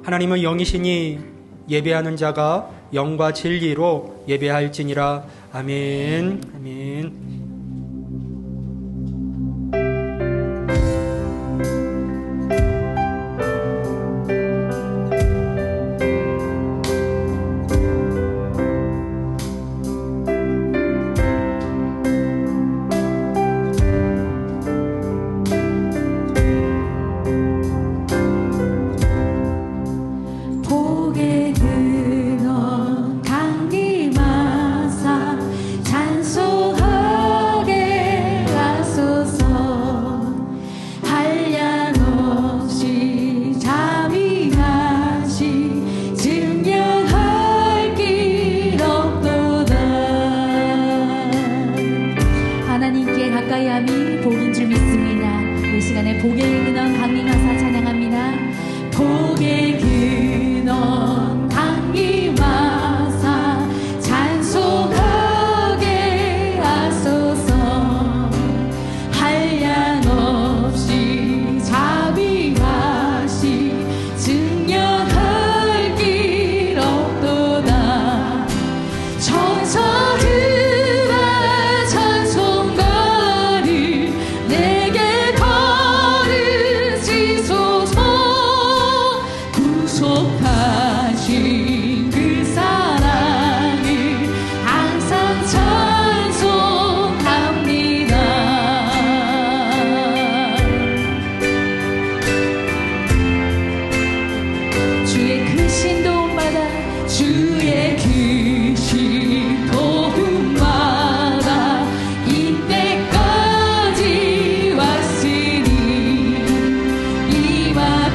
하나님은 영이시니 예배하는 자가 영과 진리로 예배할지니라. 아멘. 아멘.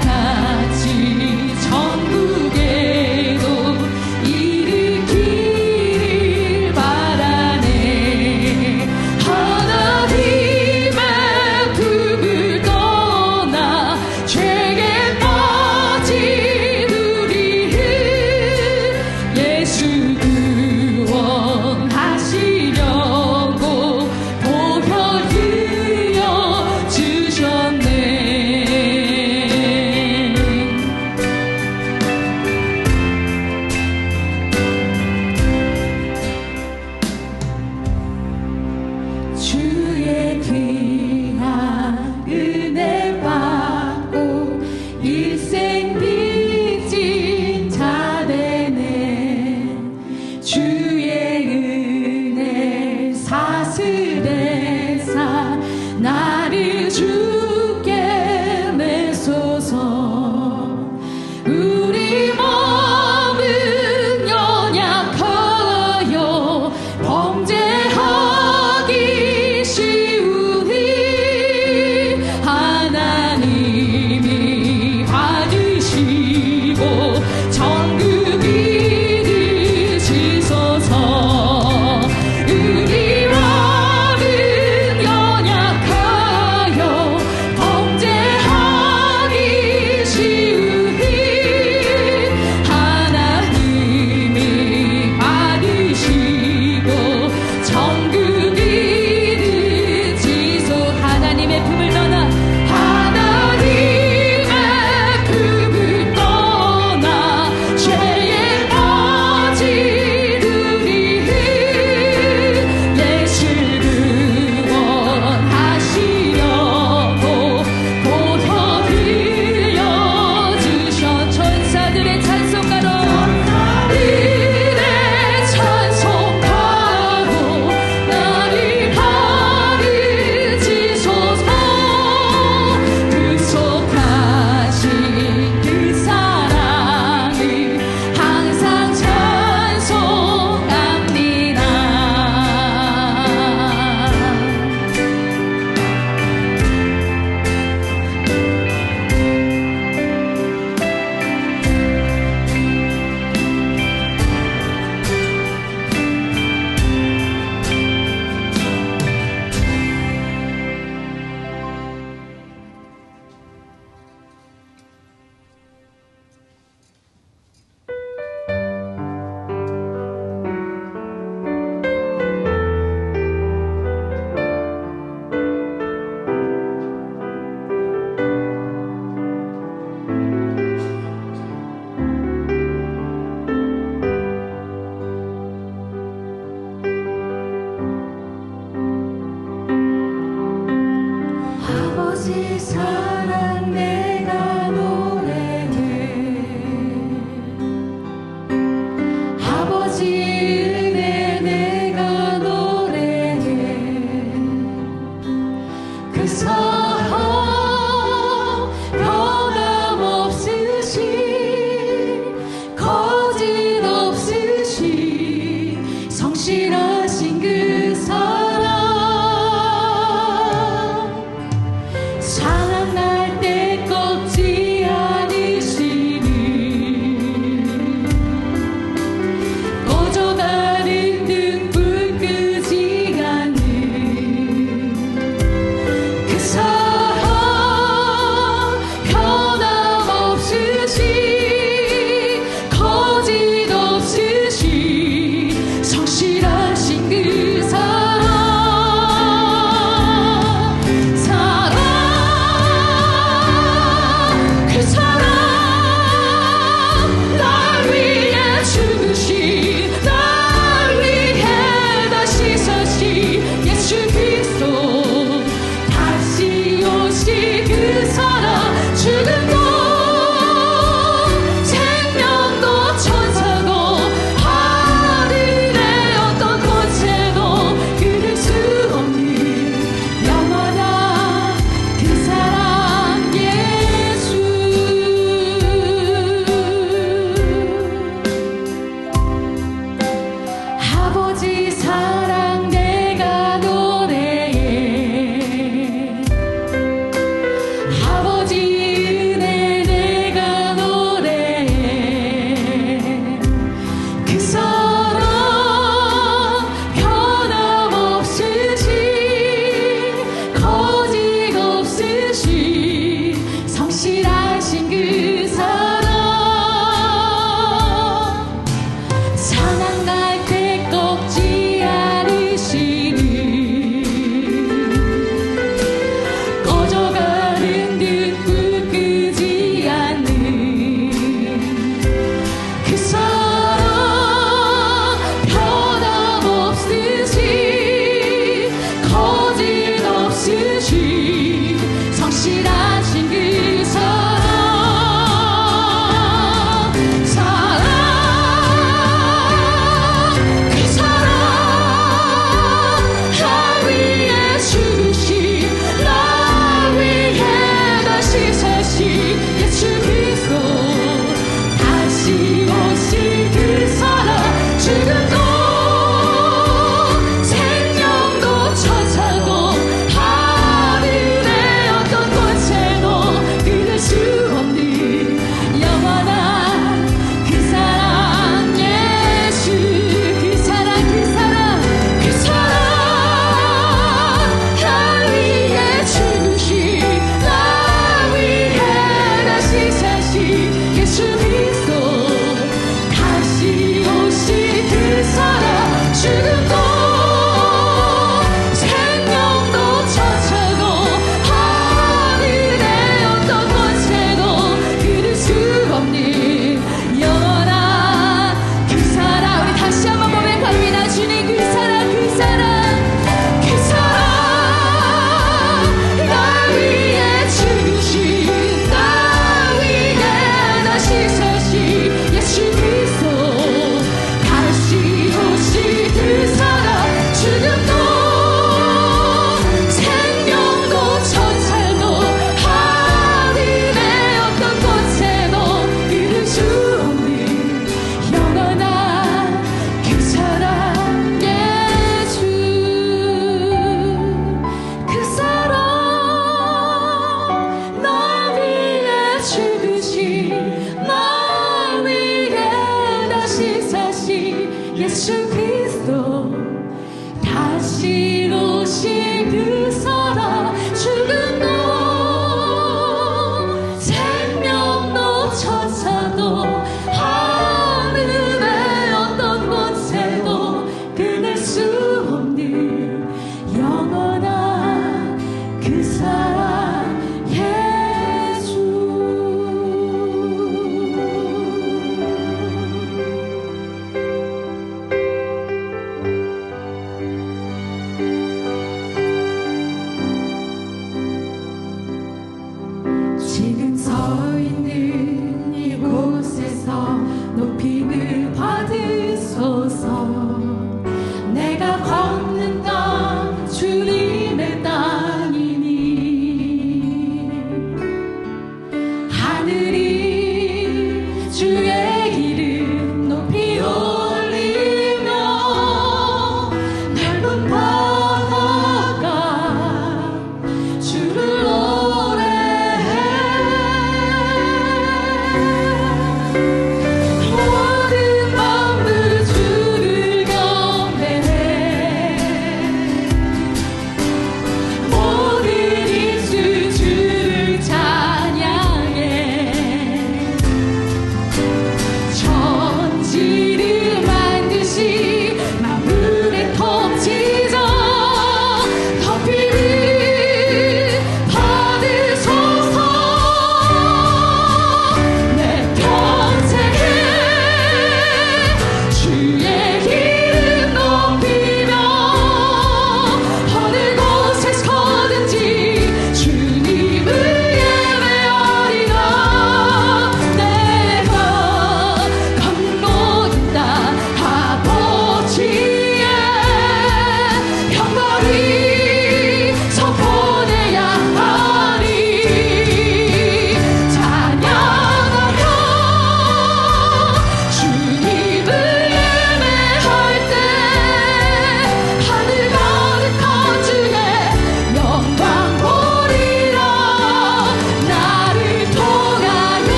같이 천국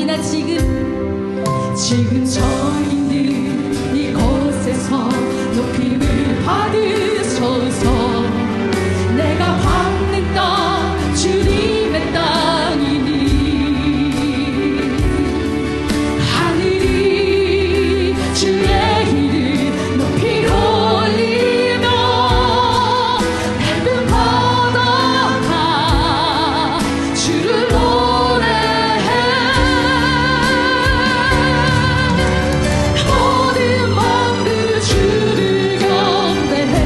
아버지나 지금 저희는 이곳에서 높임을 받으소서. 내가 받는 땅 주님의 땅이니 하늘이 주의 이름 높이 올리며 밝은 바다가 주를 노래해. 모든 마음으로 주를 경배해.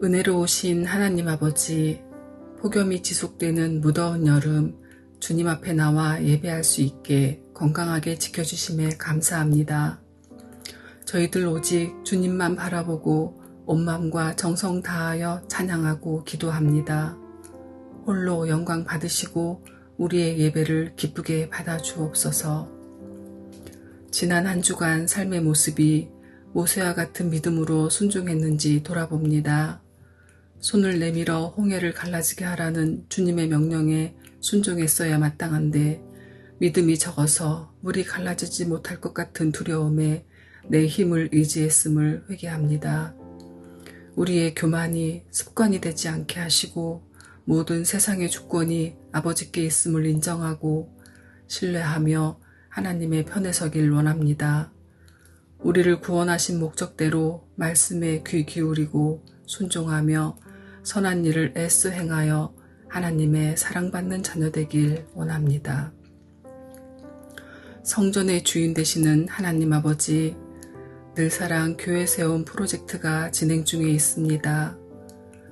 은혜로우신 하나님 아버지, 폭염이 지속되는 무더운 여름 주님 앞에 나와 예배할 수 있게 건강하게 지켜주심에 감사합니다. 저희들 오직 주님만 바라보고 온 마음과 정성 다하여 찬양하고 기도합니다. 홀로 영광 받으시고 우리의 예배를 기쁘게 받아주옵소서. 지난 한 주간 삶의 모습이 모세와 같은 믿음으로 순종했는지 돌아봅니다. 손을 내밀어 홍해를 갈라지게 하라는 주님의 명령에 순종했어야 마땅한데 믿음이 적어서 물이 갈라지지 못할 것 같은 두려움에 내 힘을 의지했음을 회개합니다. 우리의 교만이 습관이 되지 않게 하시고 모든 세상의 주권이 아버지께 있음을 인정하고 신뢰하며 하나님의 편에 서길 원합니다. 우리를 구원하신 목적대로 말씀에 귀 기울이고 순종하며 선한 일을 애써 행하여 하나님의 사랑받는 자녀 되길 원합니다. 성전의 주인 되시는 하나님 아버지, 늘사랑 교회 세움 프로젝트가 진행 중에 있습니다.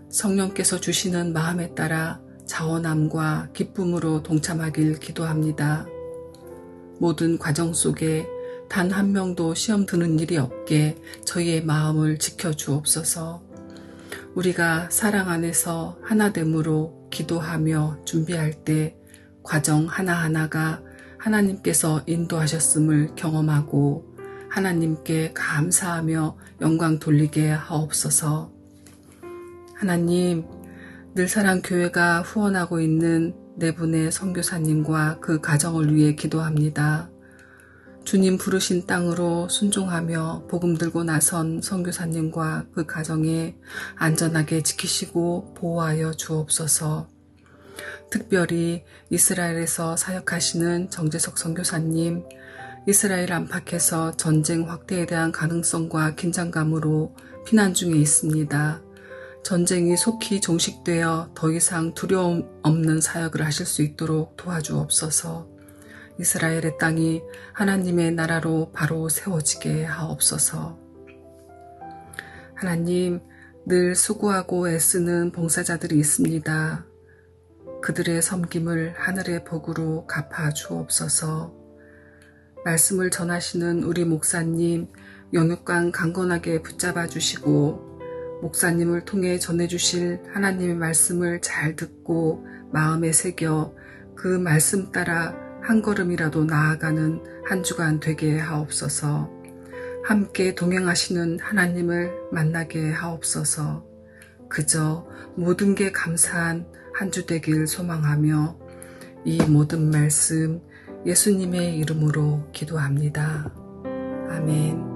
성령께서 주시는 마음에 따라 자원함과 기쁨으로 동참하길 기도합니다. 모든 과정 속에 단 한 명도 시험 드는 일이 없게 저희의 마음을 지켜주옵소서. 우리가 사랑 안에서 하나됨으로 기도하며 준비할 때 과정 하나하나가 하나님께서 인도하셨음을 경험하고 하나님께 감사하며 영광 돌리게 하옵소서. 하나님, 늘사랑 교회가 후원하고 있는 네 분의 선교사님과 그 가정을 위해 기도합니다. 주님 부르신 땅으로 순종하며 복음 들고 나선 선교사님과 그 가정에 안전하게 지키시고 보호하여 주옵소서. 특별히 이스라엘에서 사역하시는 정재석 선교사님, 이스라엘 안팎에서 전쟁 확대에 대한 가능성과 긴장감으로 피난 중에 있습니다. 전쟁이 속히 종식되어 더 이상 두려움 없는 사역을 하실 수 있도록 도와주옵소서. 이스라엘의 땅이 하나님의 나라로 바로 세워지게 하옵소서. 하나님, 늘 수고하고 애쓰는 봉사자들이 있습니다. 그들의 섬김을 하늘의 복으로 갚아 주옵소서. 말씀을 전하시는 우리 목사님, 영육간 강건하게 붙잡아 주시고 목사님을 통해 전해주실 하나님의 말씀을 잘 듣고 마음에 새겨 그 말씀 따라 한 걸음이라도 나아가는 한 주간 되게 하옵소서. 함께 동행하시는 하나님을 만나게 하옵소서. 그저 모든 게 감사한 한 주 되길 소망하며 이 모든 말씀 예수님의 이름으로 기도합니다. 아멘.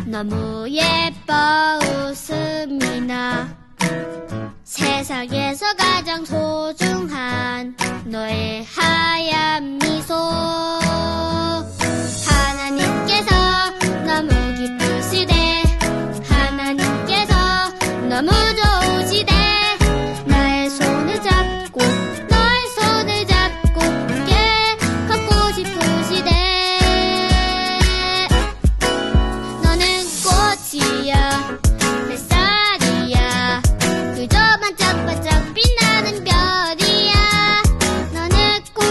너무 예뻐 웃음이 나 세상에서 가장 소중한 너의 하얀 미소 하나님께서 너무 기쁘시대 하나님께서 너무 좋으시대 나의 손을 잡고 너의 손을 잡고 함께 걷고 싶으시대 너는 꽃이야 햇살이야 그저 반짝반짝 빛나는 별이야 너는 꽃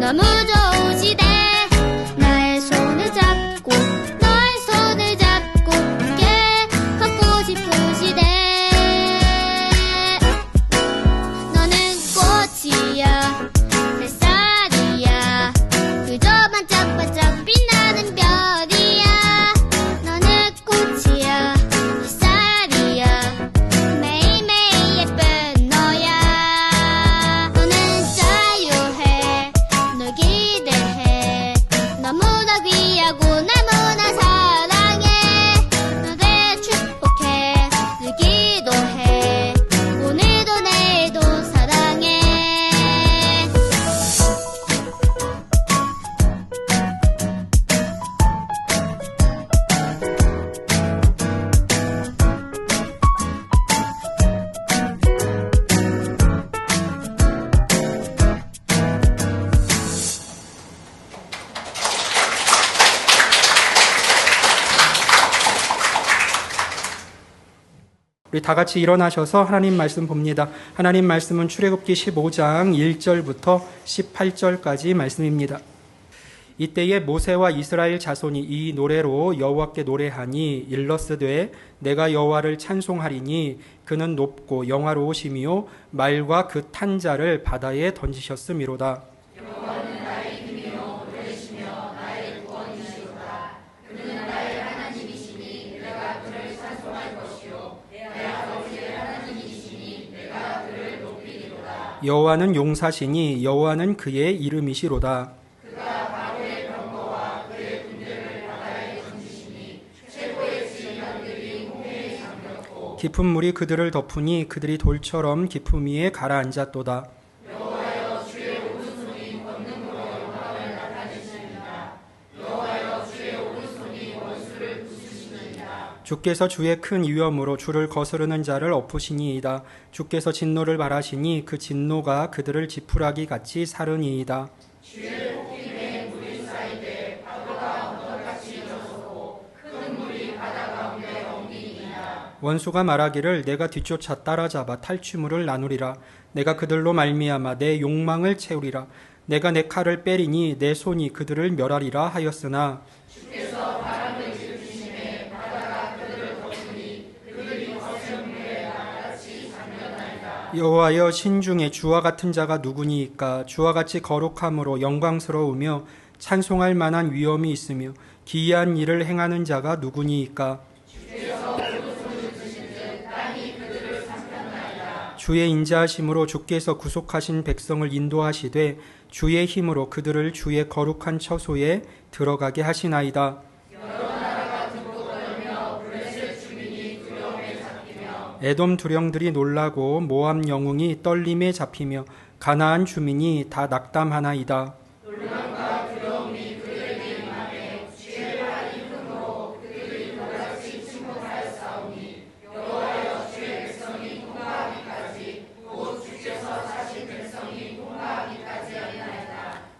너무 좋으시대 나의 손을 잡고 너의 손을 잡고 함께 걷고 싶으시대 너는 꽃이야 햇살이야 그저 반짝반짝 빛나는 별이야 너는 꽃이야 햇살이야 매일매일 예쁜 너야 너는 자유해 널 기대해 너무나 귀하고 너무나 사랑해 너를 축복해 늘 기도해 오늘도 내일도 사랑해 우리 다 같이 일어나셔서 하나님 말씀 봅니다. 하나님 말씀은 출애굽기 15장 1절부터 18절까지 말씀입니다. 이때에 모세와 이스라엘 자손이 이 노래로 여호와께 노래하니 일러스되 내가 여호와를 찬송하리니 그는 높고 영화로우시며 말과 그 탄 자를 바다에 던지셨음이로다. 여호와는 용사시니 여호와는 그의 이름이시로다. 깊은 물이 그들을 덮으니 그들이 돌처럼 깊음 위에 가라앉았도다. 주께서 주의 큰 위엄으로 주를 거스르는 자를 엎으시니이다. 주께서 진노를 발하시니 그 진노가 그들을 지푸라기 같이 사르니이다. 원수가 말하기를 내가 뒤쫓아 따라잡아 탈취물을 나누리라. 내가 그들로 말미암아 내 욕망을 채우리라. 내가 내 칼을 빼리니 내 손이 그들을 멸하리라 하였으나 여호와여 신중에 주와 같은 자가 누구니이까? 주와 같이 거룩함으로 영광스러우며 찬송할 만한 위엄이 있으며 기이한 일을 행하는 자가 누구니이까? 주의 인자하심으로 주께서 구속하신 백성을 인도하시되 주의 힘으로 그들을 주의 거룩한 처소에 들어가게 하시나이다. 에돔 두령들이 놀라고 모압 영웅이 떨림에 잡히며 가나안 주민이 다 낙담하나이다.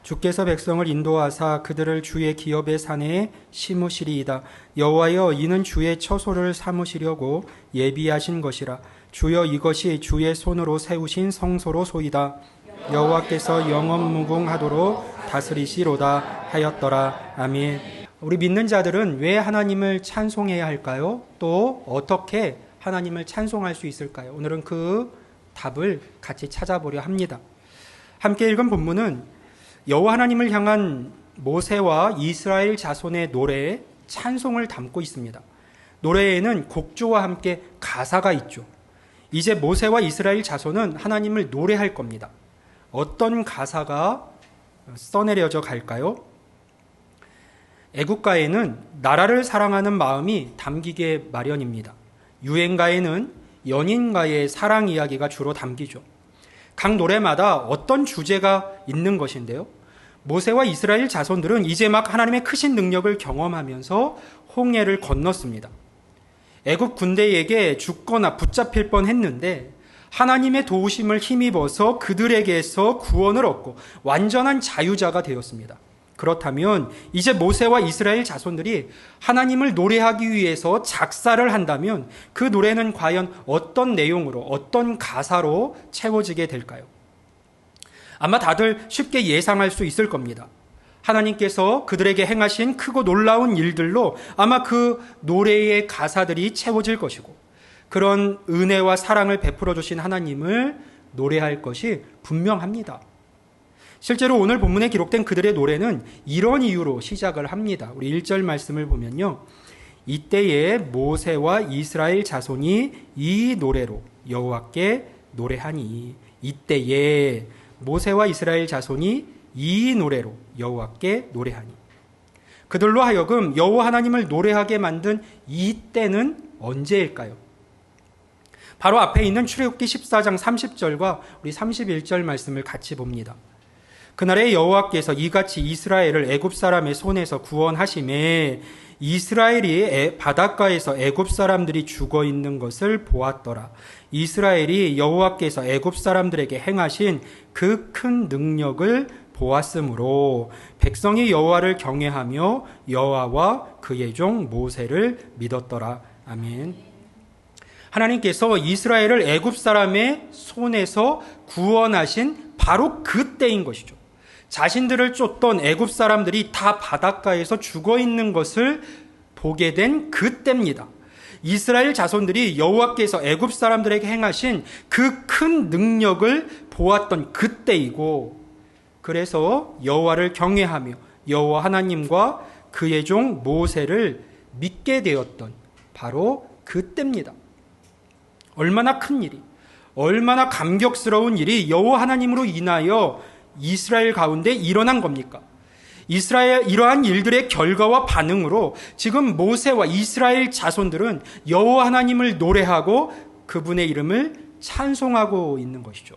주께서 백성을 인도하사 그들을 주의 기업의 산에 심으시리이다. 여호와여 이는 주의 처소를 삼으시려고 예비하신 것이라. 주여 이것이 주의 손으로 세우신 성소로소이다. 여호와께서 영원무궁하도록 다스리시로다 하였더라. 아멘. 우리 믿는 자들은 왜 하나님을 찬송해야 할까요? 또 어떻게 하나님을 찬송할 수 있을까요? 오늘은 그 답을 같이 찾아보려 합니다. 함께 읽은 본문은 여호와 하나님을 향한 모세와 이스라엘 자손의 노래, 찬송을 담고 있습니다. 노래에는 곡조와 함께 가사가 있죠. 이제 모세와 이스라엘 자손은 하나님을 노래할 겁니다. 어떤 가사가 써내려져 갈까요? 애국가에는 나라를 사랑하는 마음이 담기게 마련입니다. 유행가에는 연인과의 사랑 이야기가 주로 담기죠. 각 노래마다 어떤 주제가 있는 것인데요. 모세와 이스라엘 자손들은 이제 막 하나님의 크신 능력을 경험하면서 홍해를 건넜습니다. 애굽 군대에게 죽거나 붙잡힐 뻔했는데 하나님의 도우심을 힘입어서 그들에게서 구원을 얻고 완전한 자유자가 되었습니다. 그렇다면 이제 모세와 이스라엘 자손들이 하나님을 노래하기 위해서 작사를 한다면 그 노래는 과연 어떤 내용으로, 어떤 가사로 채워지게 될까요? 아마 다들 쉽게 예상할 수 있을 겁니다. 하나님께서 그들에게 행하신 크고 놀라운 일들로 아마 그 노래의 가사들이 채워질 것이고, 그런 은혜와 사랑을 베풀어 주신 하나님을 노래할 것이 분명합니다. 실제로 오늘 본문에 기록된 그들의 노래는 이런 이유로 시작을 합니다. 우리 1절 말씀을 보면요, 이때에 모세와 이스라엘 자손이 이 노래로 여호와께 노래하니. 이때에 모세와 이스라엘 자손이 이 노래로 여호와께 노래하니. 그들로 하여금 여호와 하나님을 노래하게 만든 이 때는 언제일까요? 바로 앞에 있는 출애굽기 14장 30절과 우리 31절 말씀을 같이 봅니다. 그날에 여호와께서 이같이 이스라엘을 애굽 사람의 손에서 구원하심에 이스라엘이 바닷가에서 애굽 사람들이 죽어 있는 것을 보았더라. 이스라엘이 여호와께서 애굽 사람들에게 행하신 그 큰 능력을 보았으므로 백성이 여호와를 경외하며 여호와와 그의 종 모세를 믿었더라. 아멘. 하나님께서 이스라엘을 애굽 사람의 손에서 구원하신 바로 그 때인 것이죠. 자신들을 쫓던 애굽 사람들이 다 바닷가에서 죽어 있는 것을 보게 된 그때입니다. 이스라엘 자손들이 여호와께서 애굽 사람들에게 행하신 그 큰 능력을 보았던 그때이고, 그래서 여호와를 경외하며 여호와 하나님과 그의 종 모세를 믿게 되었던 바로 그때입니다. 얼마나 큰 일이, 얼마나 감격스러운 일이 여호와 하나님으로 인하여 이스라엘 가운데 일어난 겁니까? 이러한 일들의 결과와 반응으로 지금 모세와 이스라엘 자손들은 여호와 하나님을 노래하고 그분의 이름을 찬송하고 있는 것이죠.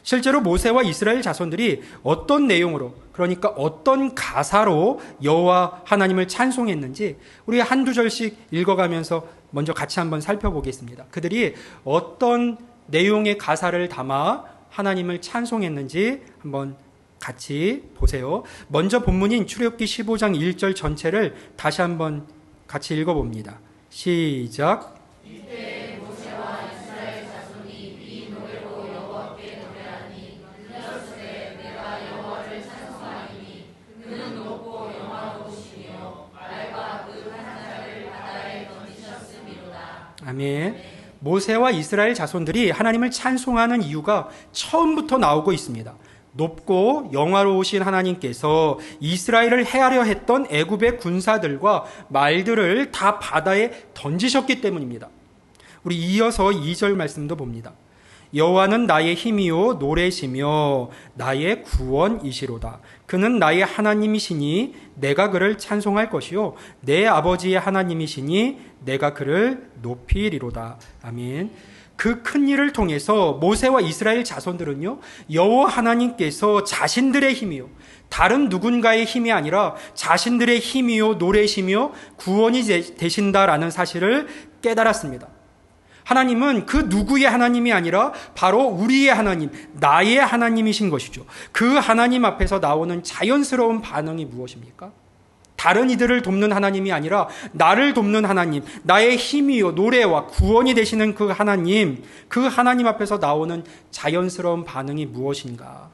실제로 모세와 이스라엘 자손들이 어떤 내용으로, 그러니까 어떤 가사로 여호와 하나님을 찬송했는지 우리 한두 절씩 읽어가면서 먼저 같이 한번 살펴보겠습니다. 그들이 어떤 내용의 가사를 담아 하나님을 찬송했는지 한번 같이 보세요. 먼저 본문인 출애굽기 15장 1절 전체를 다시 한번 같이 읽어봅니다. 시작. 이때 모세와 이스라엘 자손이 이 노래로 여호와께 노래하니 들었을 내가 여호와를 찬송하리니 그는 높고 영화로우시며 말과 그 하나를 바다에 던지셨음이로다. 아멘. 모세와 이스라엘 자손들이 하나님을 찬송하는 이유가 처음부터 나오고 있습니다. 높고 영화로우신 하나님께서 이스라엘을 해하려 했던 애굽의 군사들과 말들을 다 바다에 던지셨기 때문입니다. 우리 이어서 2절 말씀도 봅니다. 여호와는 나의 힘이요 노래시며 나의 구원이시로다. 그는 나의 하나님이시니 내가 그를 찬송할 것이요 내 아버지의 하나님이시니 내가 그를 높이리로다. 아멘. 그 큰 일을 통해서 모세와 이스라엘 자손들은요, 여호와 하나님께서 자신들의 힘이요 다른 누군가의 힘이 아니라 자신들의 힘이요 노래시며 구원이 되신다라는 사실을 깨달았습니다. 하나님은 그 누구의 하나님이 아니라 바로 우리의 하나님, 나의 하나님이신 것이죠. 그 하나님 앞에서 나오는 자연스러운 반응이 무엇입니까? 다른 이들을 돕는 하나님이 아니라 나를 돕는 하나님, 나의 힘이요 노래와 구원이 되시는 그 하나님 앞에서 나오는 자연스러운 반응이 무엇인가?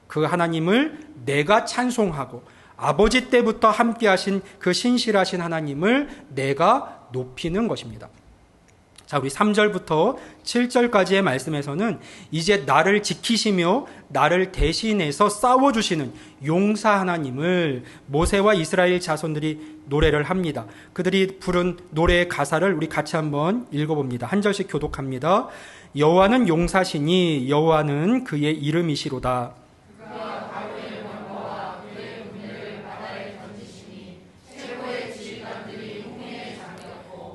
그 하나님을 내가 찬송하고 아버지 때부터 함께 하신 그 신실하신 하나님을 내가 높이는 것입니다. 자, 우리 3절부터 7절까지의 말씀에서는 이제 나를 지키시며 나를 대신해서 싸워주시는 용사 하나님을 모세와 이스라엘 자손들이 노래를 합니다. 그들이 부른 노래의 가사를 우리 같이 한번 읽어봅니다. 한 절씩 교독합니다. 여호와는 용사시니 여호와는 그의 이름이시로다.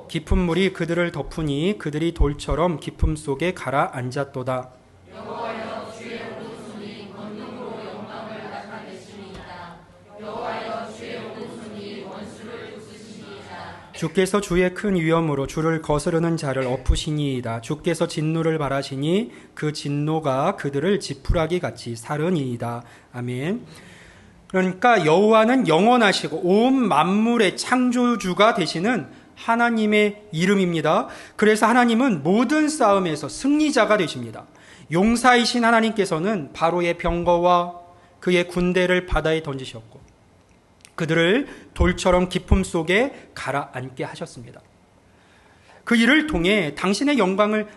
깊은 물이 그들을 덮으니 그들이 돌처럼 깊음 속에 가라앉았도다. 여호와여 주의 오른손이 권능으로 영광을 나타내시니이다. 여호와여 주의 오른손이 원수를 부수시니이다. 주께서 주의 큰 위엄으로 주를 거스르는 자를 엎으시니이다. 주께서 진노를 바라시니 그 진노가 그들을 지푸라기 같이 사르니이다. 아멘. 그러니까 여호와는 영원하시고 온 만물의 창조주가 되시는 하나님의 이름입니다. 그래서 하나님은 모든 싸움에서 승리자가 되십니다. 용사이신 하나님께서는 바로의 병거와 그의 군대를 바다에 던지셨고 그들을 돌처럼 깊음 속에 가라앉게 하셨습니다. 그 일을 통해 당신의 영광을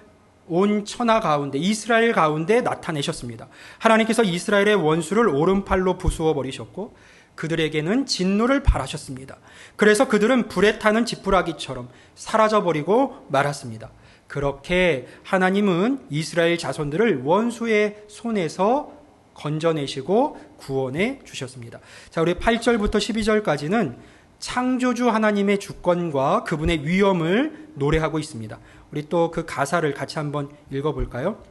온 천하 가운데, 이스라엘 가운데 나타내셨습니다. 하나님께서 이스라엘의 원수를 오른팔로 부수어 버리셨고 그들에게는 진노를 발하셨습니다. 그래서 그들은 불에 타는 지푸라기처럼 사라져버리고 말았습니다. 그렇게 하나님은 이스라엘 자손들을 원수의 손에서 건져내시고 구원해 주셨습니다. 자, 우리 8절부터 12절까지는 창조주 하나님의 주권과 그분의 위엄을 노래하고 있습니다. 우리 또 그 가사를 같이 한번 읽어볼까요?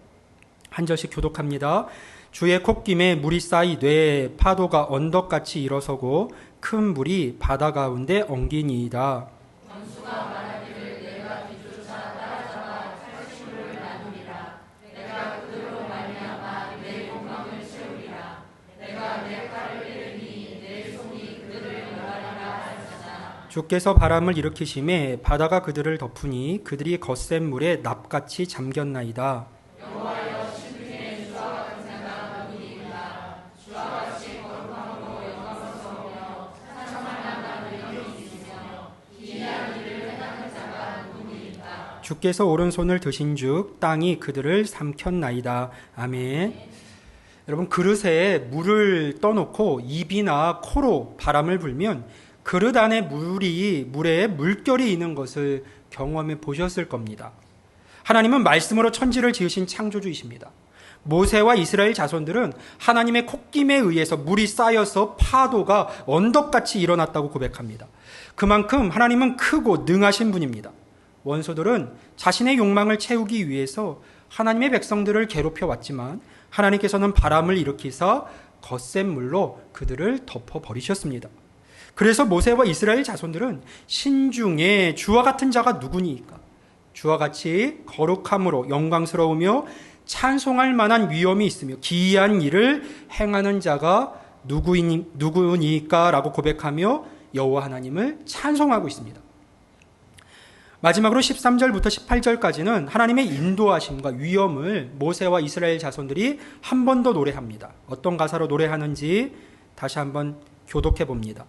한 절씩 교독합니다. 주의 콧김에 물이 쌓이되 파도가 언덕같이 일어서고 큰 물이 바다 가운데 엉기니이다. 원수가 말하기를 내가 뒤쫓아 따라잡아 살심을 나누리라. 내가 그들로 말미암아 내 욕망을 채우리라. 내가 내 칼을 때리니 내 손이 그들을 멸하리라 하였으나 주께서 바람을 일으키심에 바다가 그들을 덮으니 그들이 거센 물에 납같이 잠겼나이다. 여호와여 신중에 주와 같은 생각 누구니까 주와 같이 거룩함으로 영광스러우며 찬송할 만한 능력이 있으며 기이한 일을 행하는 자가 누구니까 주께서 오른손을 드신 즉 땅이 그들을 삼켰나이다. 아멘. 여러분, 그릇에 물을 떠놓고 입이나 코로 바람을 불면 그릇 안에 물에 물결이 있는 것을 경험해 보셨을 겁니다. 하나님은 말씀으로 천지를 지으신 창조주이십니다. 모세와 이스라엘 자손들은 하나님의 콧김에 의해서 물이 쌓여서 파도가 언덕같이 일어났다고 고백합니다. 그만큼 하나님은 크고 능하신 분입니다. 원수들은 자신의 욕망을 채우기 위해서 하나님의 백성들을 괴롭혀 왔지만 하나님께서는 바람을 일으키사 거센 물로 그들을 덮어버리셨습니다. 그래서 모세와 이스라엘 자손들은 신중에 주와 같은 자가 누구니까? 주와 같이 거룩함으로 영광스러우며 찬송할 만한 위엄이 있으며 기이한 일을 행하는 자가 누구니까? 라고 고백하며 여호와 하나님을 찬송하고 있습니다. 마지막으로 13절부터 18절까지는 하나님의 인도하심과 위엄을 모세와 이스라엘 자손들이 한 번 더 노래합니다. 어떤 가사로 노래하는지 다시 한번 교독해 봅니다.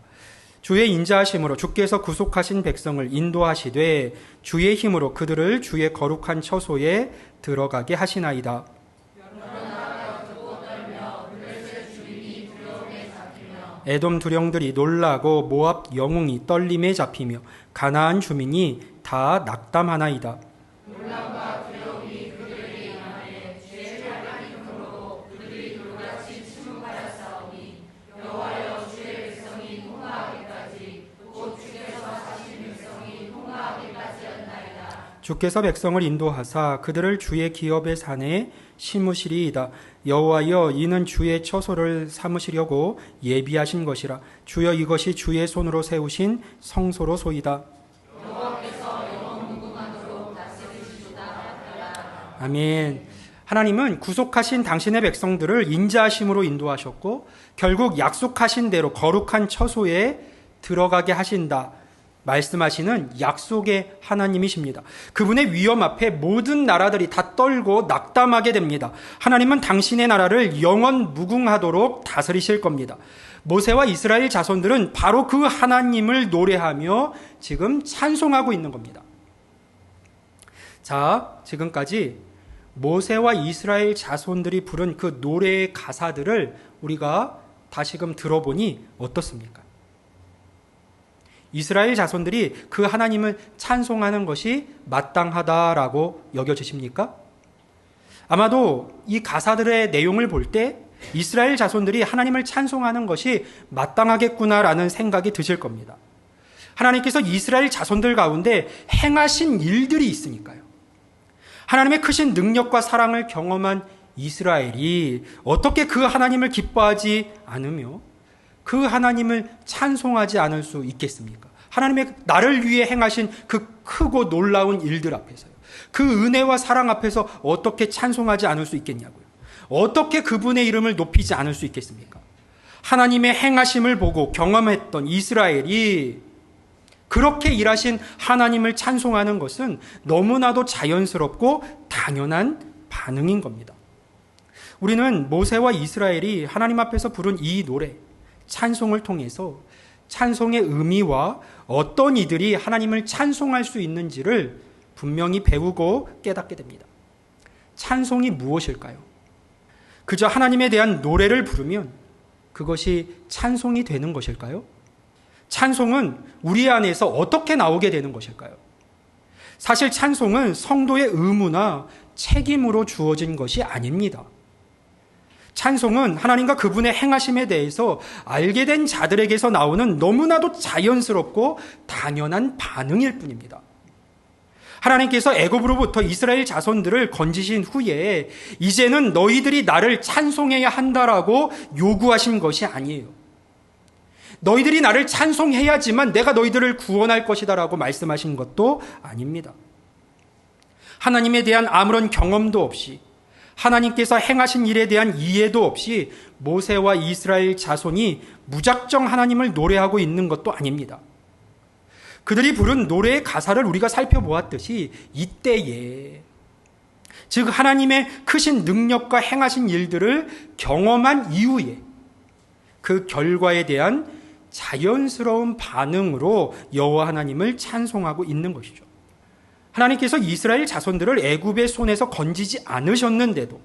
주의 인자하심으로 주께서 구속하신 백성을 인도하시되 주의 힘으로 그들을 주의 거룩한 처소에 들어가게 하시나이다. 에돔 두령들이 놀라고 모압 영웅이 떨림에 잡히며 가나안 주민이 다 낙담하나이다. 주께서 백성을 인도하사 그들을 주의 기업의 산에 심으시리이다. 여호와여 이는 주의 처소를 삼으시려고 예비하신 것이라. 주여 이것이 주의 손으로 세우신 성소로소이다. 아멘. 하나님은 구속하신 당신의 백성들을 인자하심으로 인도하셨고 결국 약속하신 대로 거룩한 처소에 들어가게 하신다. 말씀하시는 약속의 하나님이십니다. 그분의 위엄 앞에 모든 나라들이 다 떨고 낙담하게 됩니다. 하나님은 당신의 나라를 영원 무궁하도록 다스리실 겁니다. 모세와 이스라엘 자손들은 바로 그 하나님을 노래하며 지금 찬송하고 있는 겁니다. 자, 지금까지 모세와 이스라엘 자손들이 부른 그 노래의 가사들을 우리가 다시금 들어보니 어떻습니까? 이스라엘 자손들이 그 하나님을 찬송하는 것이 마땅하다라고 여겨지십니까? 아마도 이 가사들의 내용을 볼 때 이스라엘 자손들이 하나님을 찬송하는 것이 마땅하겠구나라는 생각이 드실 겁니다. 하나님께서 이스라엘 자손들 가운데 행하신 일들이 있으니까요. 하나님의 크신 능력과 사랑을 경험한 이스라엘이 어떻게 그 하나님을 기뻐하지 않으며 그 하나님을 찬송하지 않을 수 있겠습니까? 하나님의 나를 위해 행하신 그 크고 놀라운 일들 앞에서요. 그 은혜와 사랑 앞에서 어떻게 찬송하지 않을 수 있겠냐고요. 어떻게 그분의 이름을 높이지 않을 수 있겠습니까? 하나님의 행하심을 보고 경험했던 이스라엘이 그렇게 일하신 하나님을 찬송하는 것은 너무나도 자연스럽고 당연한 반응인 겁니다. 우리는 모세와 이스라엘이 하나님 앞에서 부른 이 노래, 찬송을 통해서 찬송의 의미와 어떤 이들이 하나님을 찬송할 수 있는지를 분명히 배우고 깨닫게 됩니다. 찬송이 무엇일까요? 그저 하나님에 대한 노래를 부르면 그것이 찬송이 되는 것일까요? 찬송은 우리 안에서 어떻게 나오게 되는 것일까요? 사실 찬송은 성도의 의무나 책임으로 주어진 것이 아닙니다. 찬송은 하나님과 그분의 행하심에 대해서 알게 된 자들에게서 나오는 너무나도 자연스럽고 당연한 반응일 뿐입니다. 하나님께서 애굽으로부터 이스라엘 자손들을 건지신 후에 이제는 너희들이 나를 찬송해야 한다라고 요구하신 것이 아니에요. 너희들이 나를 찬송해야지만 내가 너희들을 구원할 것이다라고 말씀하신 것도 아닙니다. 하나님에 대한 아무런 경험도 없이 하나님께서 행하신 일에 대한 이해도 없이 모세와 이스라엘 자손이 무작정 하나님을 노래하고 있는 것도 아닙니다. 그들이 부른 노래의 가사를 우리가 살펴보았듯이 이때에, 즉 하나님의 크신 능력과 행하신 일들을 경험한 이후에 그 결과에 대한 자연스러운 반응으로 여호와 하나님을 찬송하고 있는 것이죠. 하나님께서 이스라엘 자손들을 애굽의 손에서 건지지 않으셨는데도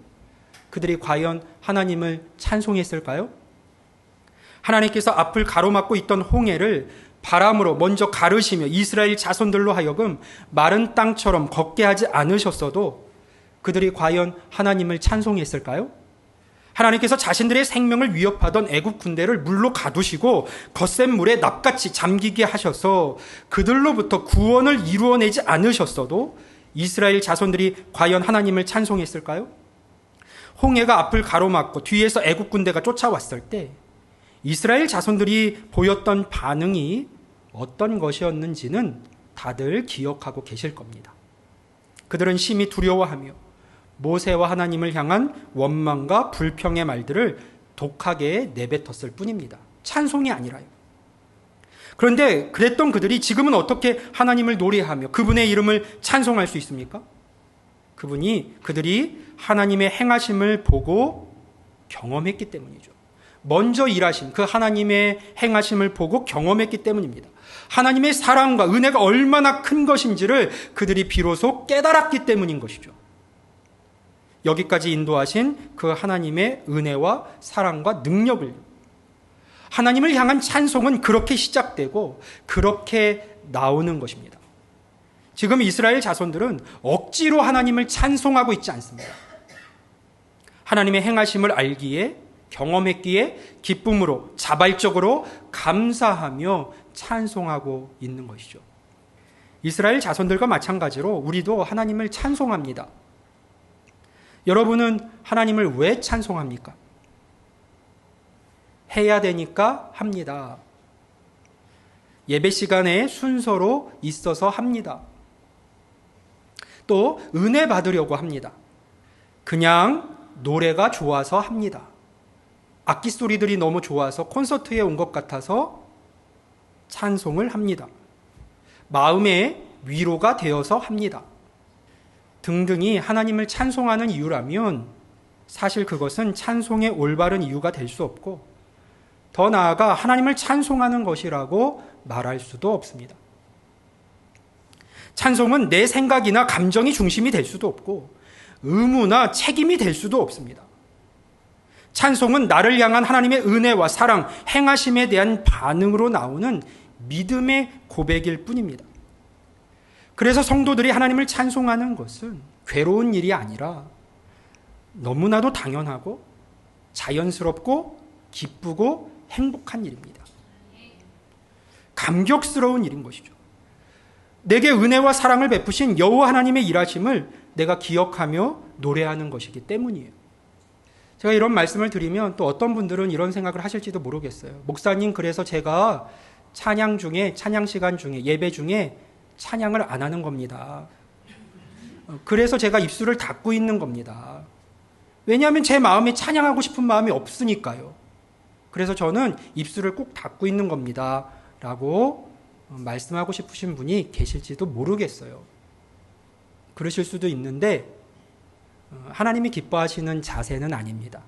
그들이 과연 하나님을 찬송했을까요? 하나님께서 앞을 가로막고 있던 홍해를 바람으로 먼저 가르시며 이스라엘 자손들로 하여금 마른 땅처럼 걷게 하지 않으셨어도 그들이 과연 하나님을 찬송했을까요? 하나님께서 자신들의 생명을 위협하던 애굽 군대를 물로 가두시고 거센 물에 납같이 잠기게 하셔서 그들로부터 구원을 이루어내지 않으셨어도 이스라엘 자손들이 과연 하나님을 찬송했을까요? 홍해가 앞을 가로막고 뒤에서 애굽 군대가 쫓아왔을 때 이스라엘 자손들이 보였던 반응이 어떤 것이었는지는 다들 기억하고 계실 겁니다. 그들은 심히 두려워하며 모세와 하나님을 향한 원망과 불평의 말들을 독하게 내뱉었을 뿐입니다. 찬송이 아니라요. 그런데 그랬던 그들이 지금은 어떻게 하나님을 노래하며 그분의 이름을 찬송할 수 있습니까? 그들이 하나님의 행하심을 보고 경험했기 때문이죠. 먼저 일하신 그 하나님의 행하심을 보고 경험했기 때문입니다. 하나님의 사랑과 은혜가 얼마나 큰 것인지를 그들이 비로소 깨달았기 때문인 것이죠. 여기까지 인도하신 그 하나님의 은혜와 사랑과 능력을, 하나님을 향한 찬송은 그렇게 시작되고 그렇게 나오는 것입니다. 지금 이스라엘 자손들은 억지로 하나님을 찬송하고 있지 않습니다. 하나님의 행하심을 알기에, 경험했기에 기쁨으로 자발적으로 감사하며 찬송하고 있는 것이죠. 이스라엘 자손들과 마찬가지로 우리도 하나님을 찬송합니다. 여러분은 하나님을 왜 찬송합니까? 해야 되니까 합니다. 예배 시간에 순서로 있어서 합니다. 또 은혜 받으려고 합니다. 그냥 노래가 좋아서 합니다. 악기 소리들이 너무 좋아서 콘서트에 온 것 같아서 찬송을 합니다. 마음의 위로가 되어서 합니다. 등등이 하나님을 찬송하는 이유라면 사실 그것은 찬송의 올바른 이유가 될 수 없고 더 나아가 하나님을 찬송하는 것이라고 말할 수도 없습니다. 찬송은 내 생각이나 감정이 중심이 될 수도 없고 의무나 책임이 될 수도 없습니다. 찬송은 나를 향한 하나님의 은혜와 사랑, 행하심에 대한 반응으로 나오는 믿음의 고백일 뿐입니다. 그래서 성도들이 하나님을 찬송하는 것은 괴로운 일이 아니라 너무나도 당연하고 자연스럽고 기쁘고 행복한 일입니다. 감격스러운 일인 것이죠. 내게 은혜와 사랑을 베푸신 여호와 하나님의 일하심을 내가 기억하며 노래하는 것이기 때문이에요. 제가 이런 말씀을 드리면 또 어떤 분들은 이런 생각을 하실지도 모르겠어요. 목사님, 그래서 제가 찬양 시간 중에, 예배 중에 찬양을 안 하는 겁니다. 그래서 제가 입술을 닫고 있는 겁니다. 왜냐하면 제 마음에 찬양하고 싶은 마음이 없으니까요. 그래서 저는 입술을 꼭 닫고 있는 겁니다. 라고 말씀하고 싶으신 분이 계실지도 모르겠어요. 그러실 수도 있는데 하나님이 기뻐하시는 자세는 아닙니다.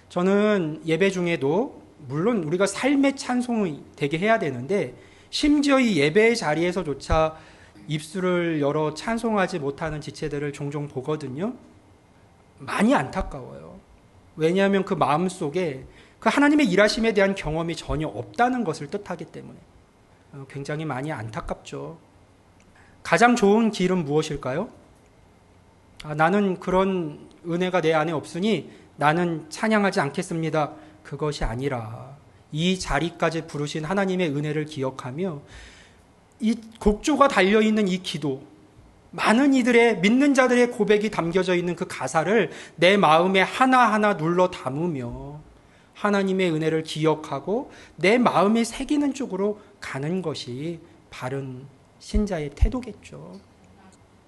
저는 예배 중에도 물론 우리가 삶의 찬송이 되게 해야 되는데 심지어 이 예배의 자리에서조차 입술을 열어 찬송하지 못하는 지체들을 종종 보거든요. 많이 안타까워요. 왜냐하면 그 마음속에 그 하나님의 일하심에 대한 경험이 전혀 없다는 것을 뜻하기 때문에 굉장히 많이 안타깝죠. 가장 좋은 길은 무엇일까요? 나는 그런 은혜가 내 안에 없으니 나는 찬양하지 않겠습니다. 그것이 아니라 이 자리까지 부르신 하나님의 은혜를 기억하며 이 곡조가 달려있는 이 기도, 많은 이들의 믿는 자들의 고백이 담겨져 있는 그 가사를 내 마음에 하나하나 눌러 담으며 하나님의 은혜를 기억하고 내 마음에 새기는 쪽으로 가는 것이 바른 신자의 태도겠죠.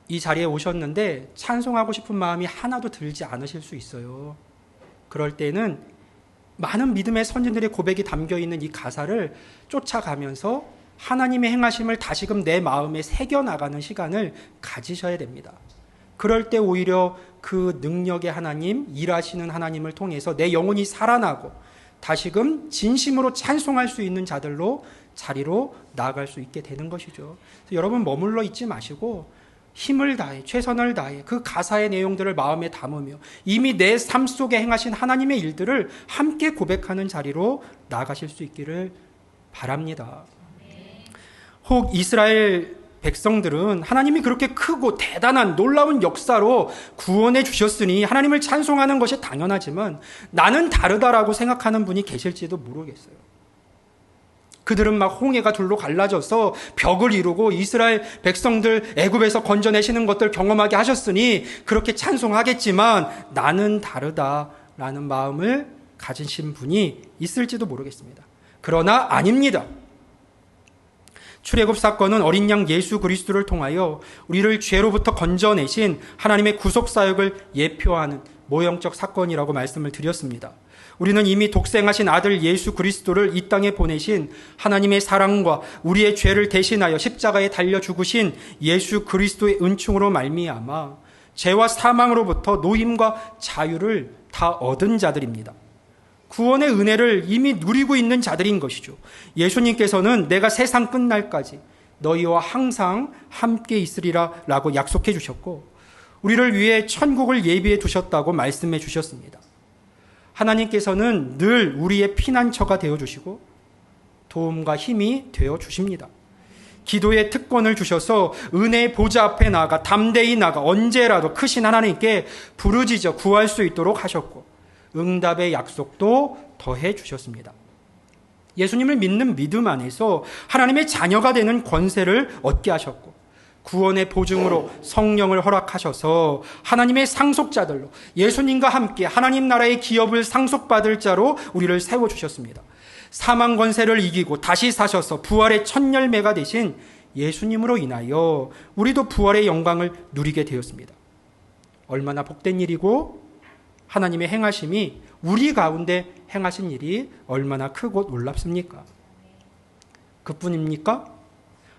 이 자리에 오셨는데 찬송하고 싶은 마음이 하나도 들지 않으실 수 있어요. 그럴 때는 많은 믿음의 선진들의 고백이 담겨있는 이 가사를 쫓아가면서 하나님의 행하심을 다시금 내 마음에 새겨나가는 시간을 가지셔야 됩니다. 그럴 때 오히려 그 능력의 하나님, 일하시는 하나님을 통해서 내 영혼이 살아나고 다시금 진심으로 찬송할 수 있는 자리로 나아갈 수 있게 되는 것이죠. 여러분 머물러 있지 마시고 힘을 다해 최선을 다해 그 가사의 내용들을 마음에 담으며 이미 내 삶 속에 행하신 하나님의 일들을 함께 고백하는 자리로 나아가실 수 있기를 바랍니다. 혹 이스라엘 백성들은 하나님이 그렇게 크고 대단한 놀라운 역사로 구원해 주셨으니 하나님을 찬송하는 것이 당연하지만 나는 다르다라고 생각하는 분이 계실지도 모르겠어요. 그들은 막 홍해가 둘로 갈라져서 벽을 이루고 이스라엘 백성들 애굽에서 건져내시는 것들 경험하게 하셨으니 그렇게 찬송하겠지만 나는 다르다라는 마음을 가지신 분이 있을지도 모르겠습니다. 그러나 아닙니다. 출애굽 사건은 어린 양 예수 그리스도를 통하여 우리를 죄로부터 건져내신 하나님의 구속 사역을 예표하는 모형적 사건이라고 말씀을 드렸습니다. 우리는 이미 독생하신 아들 예수 그리스도를 이 땅에 보내신 하나님의 사랑과 우리의 죄를 대신하여 십자가에 달려 죽으신 예수 그리스도의 은총으로 말미암아 죄와 사망으로부터 노임과 자유를 다 얻은 자들입니다. 구원의 은혜를 이미 누리고 있는 자들인 것이죠. 예수님께서는 내가 세상 끝날까지 너희와 항상 함께 있으리라 라고 약속해 주셨고 우리를 위해 천국을 예비해 두셨다고 말씀해 주셨습니다. 하나님께서는 늘 우리의 피난처가 되어주시고 도움과 힘이 되어주십니다. 기도의 특권을 주셔서 은혜의 보좌 앞에 나아가 담대히 나가 언제라도 크신 하나님께 부르짖어 구할 수 있도록 하셨고 응답의 약속도 더해 주셨습니다. 예수님을 믿는 믿음 안에서 하나님의 자녀가 되는 권세를 얻게 하셨고 구원의 보증으로 성령을 허락하셔서 하나님의 상속자들로 예수님과 함께 하나님 나라의 기업을 상속받을 자로 우리를 세워주셨습니다. 사망 권세를 이기고 다시 사셔서 부활의 첫 열매가 되신 예수님으로 인하여 우리도 부활의 영광을 누리게 되었습니다. 얼마나 복된 일이고 하나님의 행하심이 우리 가운데 행하신 일이 얼마나 크고 놀랍습니까? 그뿐입니까?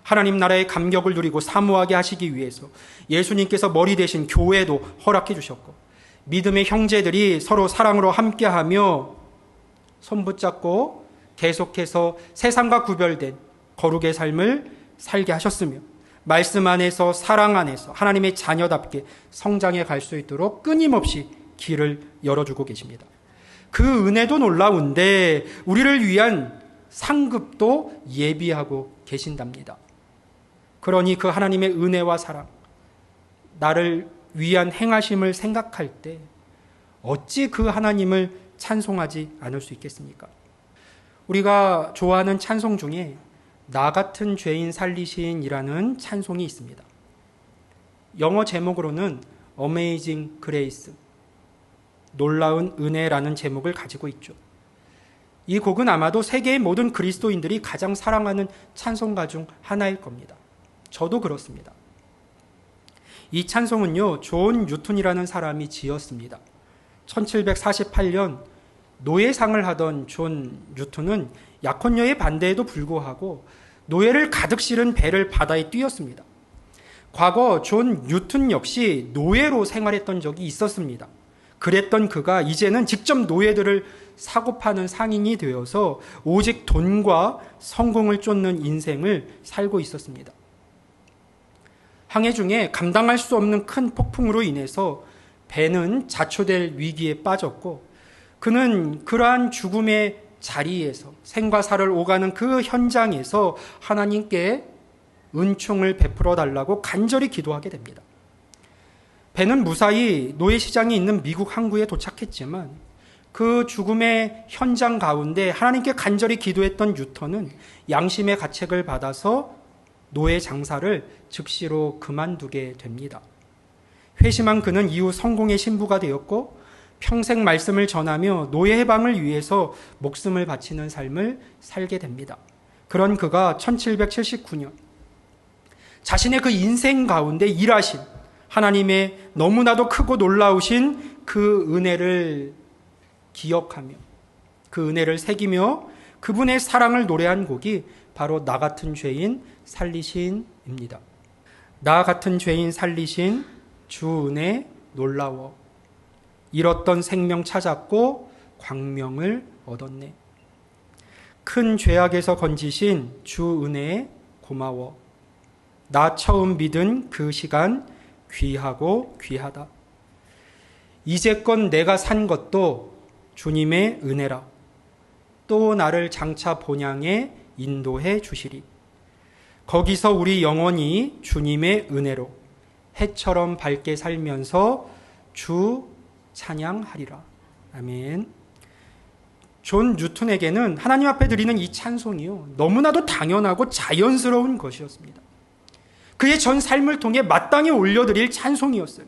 하나님 나라의 감격을 누리고 사모하게 하시기 위해서 예수님께서 머리 대신 교회도 허락해 주셨고 믿음의 형제들이 서로 사랑으로 함께하며 손붙잡고 계속해서 세상과 구별된 거룩의 삶을 살게 하셨으며 말씀 안에서 사랑 안에서 하나님의 자녀답게 성장해 갈 수 있도록 끊임없이 길을 열어주고 계십니다. 그 은혜도 놀라운데 우리를 위한 상급도 예비하고 계신답니다. 그러니 그 하나님의 은혜와 사랑, 나를 위한 행하심을 생각할 때 어찌 그 하나님을 찬송하지 않을 수 있겠습니까? 우리가 좋아하는 찬송 중에 나 같은 죄인 살리신이라는 찬송이 있습니다. 영어 제목으로는 Amazing Grace, 놀라운 은혜라는 제목을 가지고 있죠. 이 곡은 아마도 세계의 모든 그리스도인들이 가장 사랑하는 찬송가 중 하나일 겁니다. 저도 그렇습니다. 이 찬송은요, 존 뉴턴이라는 사람이 지었습니다. 1748년 노예상을 하던 존 뉴턴은 약혼녀의 반대에도 불구하고 노예를 가득 실은 배를 바다에 띄웠습니다. 과거 존 뉴턴 역시 노예로 생활했던 적이 있었습니다. 그랬던 그가 이제는 직접 노예들을 사고 파는 상인이 되어서 오직 돈과 성공을 쫓는 인생을 살고 있었습니다. 항해 중에 감당할 수 없는 큰 폭풍으로 인해서 배는 자초될 위기에 빠졌고 그는 그러한 죽음의 자리에서 생과 사를 오가는 그 현장에서 하나님께 은총을 베풀어 달라고 간절히 기도하게 됩니다. 배는 무사히 노예시장이 있는 미국 항구에 도착했지만 그 죽음의 현장 가운데 하나님께 간절히 기도했던 뉴턴은 양심의 가책을 받아서 노예 장사를 즉시로 그만두게 됩니다. 회심한 그는 이후 성공의 신부가 되었고 평생 말씀을 전하며 노예 해방을 위해서 목숨을 바치는 삶을 살게 됩니다. 그런 그가 1779년 자신의 그 인생 가운데 일하신 하나님의 너무나도 크고 놀라우신 그 은혜를 기억하며 그 은혜를 새기며 그분의 사랑을 노래한 곡이 바로 나 같은 죄인 살리신입니다. 나 같은 죄인 살리신 주 은혜 놀라워 잃었던 생명 찾았고 광명을 얻었네. 큰 죄악에서 건지신 주 은혜에 고마워. 나 처음 믿은 그 시간 귀하고 귀하다. 이제껏 내가 산 것도 주님의 은혜라. 또 나를 장차 본향에 인도해 주시리. 거기서 우리 영원히 주님의 은혜로 해처럼 밝게 살면서 주 찬양하리라. 아멘. 존 뉴턴에게는 하나님 앞에 드리는 이 찬송이요, 너무나도 당연하고 자연스러운 것이었습니다. 그의 전 삶을 통해 마땅히 올려드릴 찬송이었어요.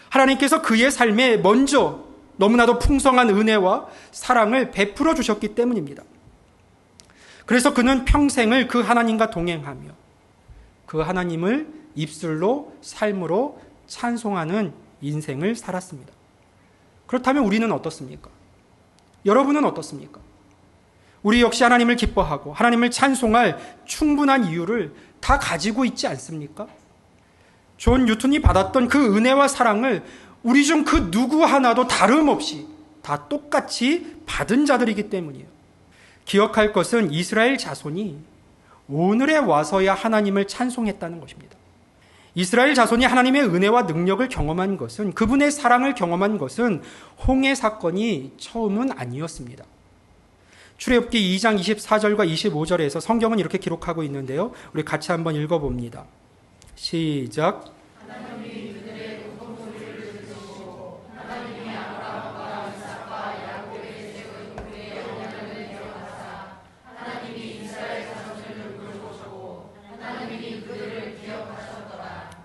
하나님께서 그의 삶에 먼저 너무나도 풍성한 은혜와 사랑을 베풀어 주셨기 때문입니다. 그래서 그는 평생을 그 하나님과 동행하며 그 하나님을 입술로 삶으로 찬송하는 인생을 살았습니다. 그렇다면 우리는 어떻습니까? 여러분은 어떻습니까? 우리 역시 하나님을 기뻐하고 하나님을 찬송할 충분한 이유를 다 가지고 있지 않습니까? 존 뉴턴이 받았던 그 은혜와 사랑을 우리 중 그 누구 하나도 다름없이 다 똑같이 받은 자들이기 때문이에요. 기억할 것은 이스라엘 자손이 오늘에 와서야 하나님을 찬송했다는 것입니다. 이스라엘 자손이 하나님의 은혜와 능력을 경험한 것은, 그분의 사랑을 경험한 것은 홍해 사건이 처음은 아니었습니다. 출애굽기 2장 24절과 25절에서 성경은 이렇게 기록하고 있는데요. 우리 같이 한번 읽어봅니다. 시작.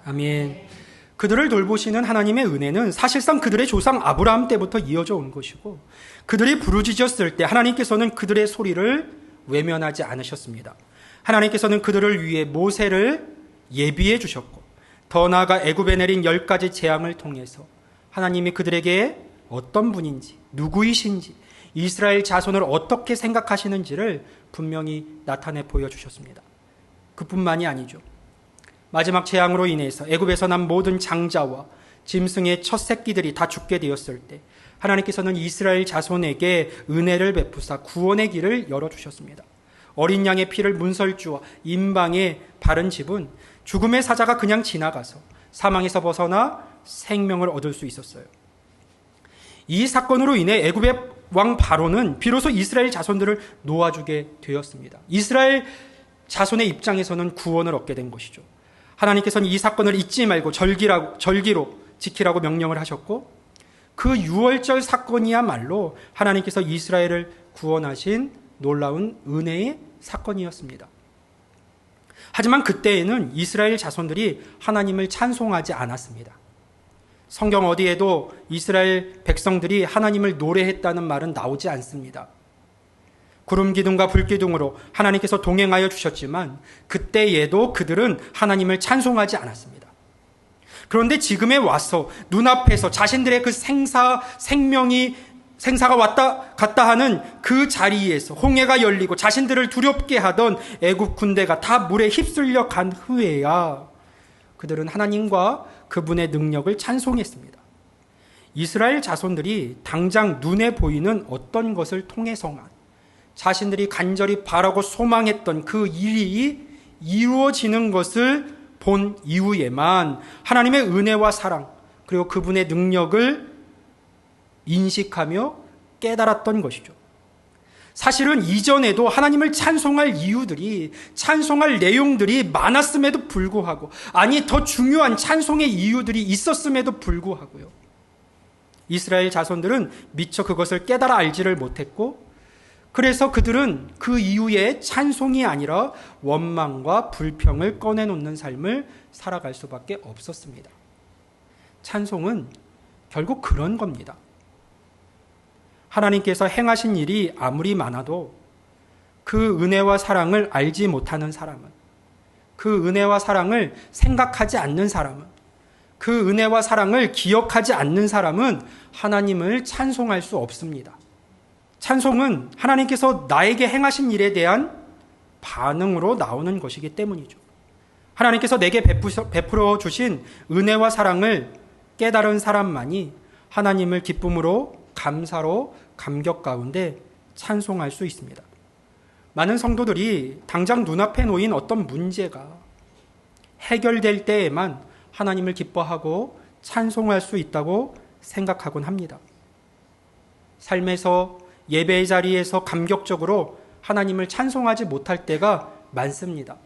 아멘. 그들을 돌보시는 하나님의 은혜는 사실상 그들의 조상 아브라함 때부터 이어져 온 것이고, 그들이 부르짖었을 때 하나님께서는 그들의 소리를 외면하지 않으셨습니다. 하나님께서는 그들을 위해 모세를 예비해 주셨고, 더 나아가 애굽에 내린 10가지 재앙을 통해서 하나님이 그들에게 어떤 분인지, 누구이신지, 이스라엘 자손을 어떻게 생각하시는지를 분명히 나타내 보여주셨습니다. 그뿐만이 아니죠. 마지막 재앙으로 인해서 애굽에서 난 모든 장자와 짐승의 첫 새끼들이 다 죽게 되었을 때 하나님께서는 이스라엘 자손에게 은혜를 베푸사 구원의 길을 열어주셨습니다. 어린 양의 피를 문설주와 임방에 바른 집은 죽음의 사자가 그냥 지나가서 사망에서 벗어나 생명을 얻을 수 있었어요. 이 사건으로 인해 애굽의 왕 바로는 비로소 이스라엘 자손들을 놓아주게 되었습니다. 이스라엘 자손의 입장에서는 구원을 얻게 된 것이죠. 하나님께서는 이 사건을 잊지 말고 절기로 지키라고 명령을 하셨고, 그 유월절 사건이야말로 하나님께서 이스라엘을 구원하신 놀라운 은혜의 사건이었습니다. 하지만 그때에는 이스라엘 자손들이 하나님을 찬송하지 않았습니다. 성경 어디에도 이스라엘 백성들이 하나님을 노래했다는 말은 나오지 않습니다. 구름 기둥과 불 기둥으로 하나님께서 동행하여 주셨지만 그때에도 그들은 하나님을 찬송하지 않았습니다. 그런데 지금에 와서 눈앞에서 자신들의 그 생사가 왔다 갔다 하는 그 자리에서 홍해가 열리고 자신들을 두렵게 하던 애굽 군대가 다 물에 휩쓸려 간 후에야 그들은 하나님과 그분의 능력을 찬송했습니다. 이스라엘 자손들이 당장 눈에 보이는 어떤 것을 통해서만 자신들이 간절히 바라고 소망했던 그 일이 이루어지는 것을 본 이후에만 하나님의 은혜와 사랑 그리고 그분의 능력을 인식하며 깨달았던 것이죠. 사실은 이전에도 하나님을 찬송할 이유들이, 찬송할 내용들이 많았음에도 불구하고, 아니 더 중요한 찬송의 이유들이 있었음에도 불구하고요, 이스라엘 자손들은 미처 그것을 깨달아 알지를 못했고, 그래서 그들은 그 이후에 찬송이 아니라 원망과 불평을 꺼내놓는 삶을 살아갈 수밖에 없었습니다. 찬송은 결국 그런 겁니다. 하나님께서 행하신 일이 아무리 많아도 그 은혜와 사랑을 알지 못하는 사람은, 그 은혜와 사랑을 생각하지 않는 사람은, 그 은혜와 사랑을 기억하지 않는 사람은 하나님을 찬송할 수 없습니다. 찬송은 하나님께서 나에게 행하신 일에 대한 반응으로 나오는 것이기 때문이죠. 하나님께서 내게 베풀어 주신 은혜와 사랑을 깨달은 사람만이 하나님을 기쁨으로, 감사로, 감격 가운데 찬송할 수 있습니다. 많은 성도들이 당장 눈앞에 놓인 어떤 문제가 해결될 때에만 하나님을 기뻐하고 찬송할 수 있다고 생각하곤 합니다. 삶에서, 예배의 자리에서 감격적으로 하나님을 찬송하지 못할 때가 많습니다.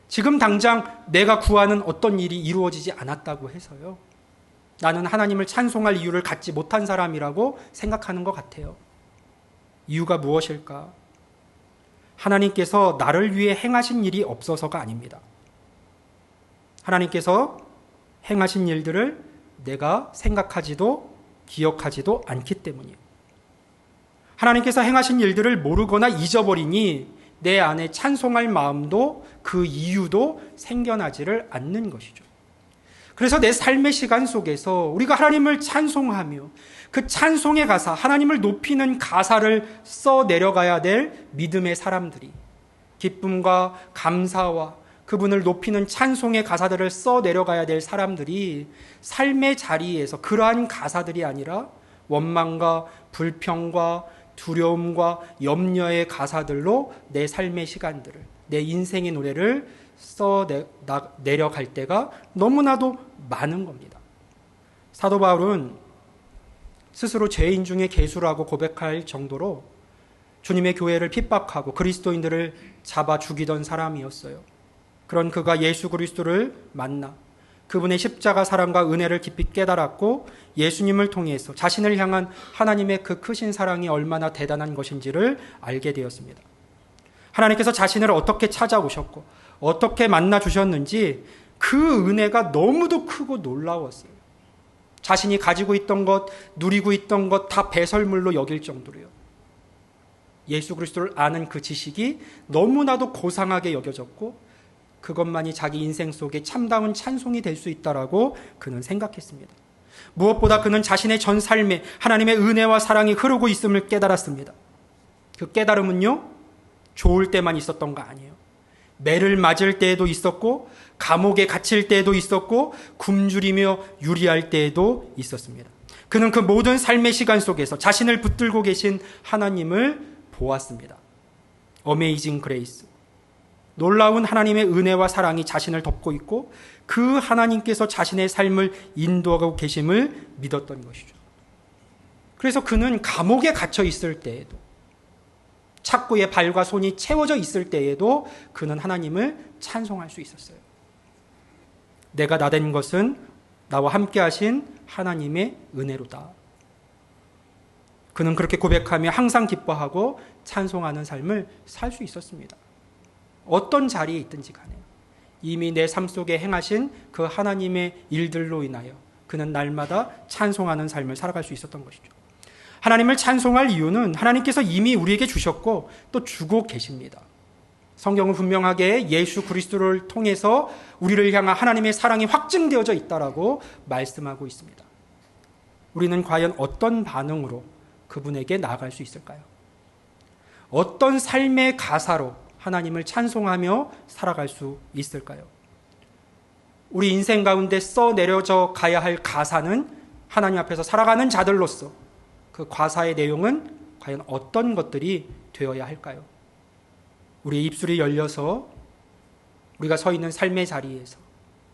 지금 당장 내가 구하는 어떤 일이 이루어지지 않았다고 해서요, 나는 하나님을 찬송할 이유를 갖지 못한 사람이라고 생각하는 것 같아요. 이유가 무엇일까? 하나님께서 나를 위해 행하신 일이 없어서가 아닙니다. 하나님께서 행하신 일들을 내가 생각하지도 기억하지도 않기 때문이에요. 하나님께서 행하신 일들을 모르거나 잊어버리니 내 안에 찬송할 마음도 그 이유도 생겨나지를 않는 것이죠. 그래서 내 삶의 시간 속에서 우리가 하나님을 찬송하며 그 찬송의 가사, 하나님을 높이는 가사를 써 내려가야 될 믿음의 사람들이, 기쁨과 감사와 그분을 높이는 찬송의 가사들을 써 내려가야 될 사람들이 삶의 자리에서 그러한 가사들이 아니라 원망과 불평과 두려움과 염려의 가사들로 내 삶의 시간들을, 내 인생의 노래를 써 내려갈 때가 너무나도 많은 겁니다. 사도 바울은 스스로 죄인 중에 괴수라고 고백할 정도로 주님의 교회를 핍박하고 그리스도인들을 잡아 죽이던 사람이었어요. 그런 그가 예수 그리스도를 만나 그분의 십자가 사랑과 은혜를 깊이 깨달았고 예수님을 통해서 자신을 향한 하나님의 그 크신 사랑이 얼마나 대단한 것인지를 알게 되었습니다. 하나님께서 자신을 어떻게 찾아오셨고 어떻게 만나 주셨는지 그 은혜가 너무도 크고 놀라웠어요. 자신이 가지고 있던 것, 누리고 있던 것 다 배설물로 여길 정도로요. 예수 그리스도를 아는 그 지식이 너무나도 고상하게 여겨졌고 그것만이 자기 인생 속에 참다운 찬송이 될 수 있다라고 그는 생각했습니다. 무엇보다 그는 자신의 전 삶에 하나님의 은혜와 사랑이 흐르고 있음을 깨달았습니다. 그 깨달음은요, 좋을 때만 있었던 거 아니에요. 매를 맞을 때에도 있었고 감옥에 갇힐 때에도 있었고 굶주리며 유리할 때에도 있었습니다. 그는 그 모든 삶의 시간 속에서 자신을 붙들고 계신 하나님을 보았습니다. 어메이징 그레이스, 놀라운 하나님의 은혜와 사랑이 자신을 덮고 있고 그 하나님께서 자신의 삶을 인도하고 계심을 믿었던 것이죠. 그래서 그는 감옥에 갇혀 있을 때에도, 착고의 발과 손이 채워져 있을 때에도 그는 하나님을 찬송할 수 있었어요. 내가 나된 것은 나와 함께 하신 하나님의 은혜로다. 그는 그렇게 고백하며 항상 기뻐하고 찬송하는 삶을 살 수 있었습니다. 어떤 자리에 있든지 간에 이미 내 삶 속에 행하신 그 하나님의 일들로 인하여 그는 날마다 찬송하는 삶을 살아갈 수 있었던 것이죠. 하나님을 찬송할 이유는 하나님께서 이미 우리에게 주셨고 또 주고 계십니다. 성경은 분명하게 예수 그리스도를 통해서 우리를 향한 하나님의 사랑이 확증되어져 있다라고 말씀하고 있습니다. 우리는 과연 어떤 반응으로 그분에게 나아갈 수 있을까요? 어떤 삶의 가사로 하나님을 찬송하며 살아갈 수 있을까요? 우리 인생 가운데 써내려져 가야 할 가사는 하나님 앞에서 살아가는 자들로서 그 과사의 내용은 과연 어떤 것들이 되어야 할까요? 우리의 입술이 열려서 우리가 서 있는 삶의 자리에서